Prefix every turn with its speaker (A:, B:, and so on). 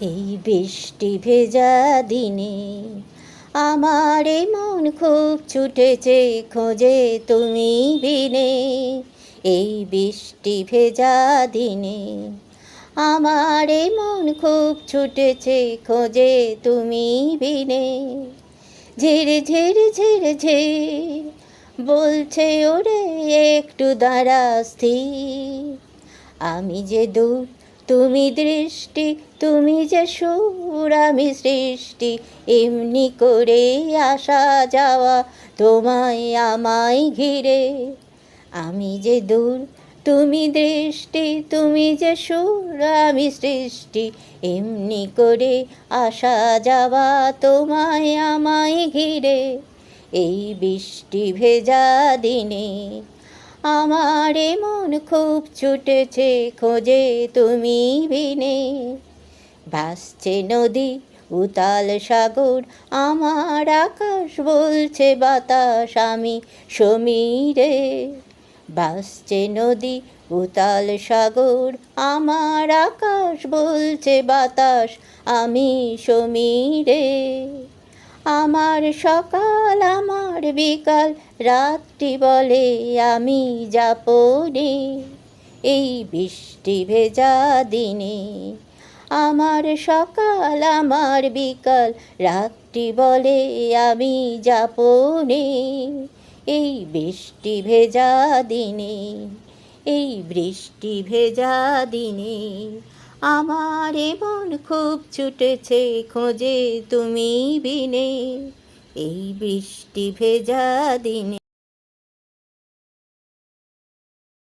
A: এই বৃষ্টি ভেজা দিনে আমার মন খুব ছুটেছে খোঁজে তুমি বিনে। এই বৃষ্টি ভেজা দিনে আমার মন খুব ছুটেছে খোঁজে তুমি বিনে। ঝির ঝির ঝির ঝির বলছে ওরে একটু দাঁড়া স্থির। আমি যে দূর তুমি দৃষ্টি, তুমি যে সুর আমি সৃষ্টি, এমনি করে আসা যাওয়া তোমায় আমায় ঘিরে। আমি যে দূর তুমি দৃষ্টি, তুমি যে সুর আমি সৃষ্টি, এমনি করে আসা যাওয়া তোমায় আমায় ঘিরে। এই বৃষ্টি ভেজা দিনে আমার মন খুব ছুটেছে খোঁজে তুমি বিনে। ভাসছে নদী উতাল সাগর, আমার আকাশ বলছে বাতাস আমি সমীরে। ভাসছে নদী উতাল সাগর, আমার আকাশ বলছে বাতাস আমি সমীরে। আমার সকাল আমার বিকাল, রাত্রি বলে আমি যাপনে। এই বৃষ্টি ভেজা দিনে আমার সকাল আমার বিকাল, রাত্রি বলে আমি যাপনে। এই বৃষ্টি ভেজা দিনে, এই বৃষ্টি ভেজা দিনে আমার মন খুব ছুটেছে খোঁজে তুমি বিনে। এই বৃষ্টি ভেজা দিনে।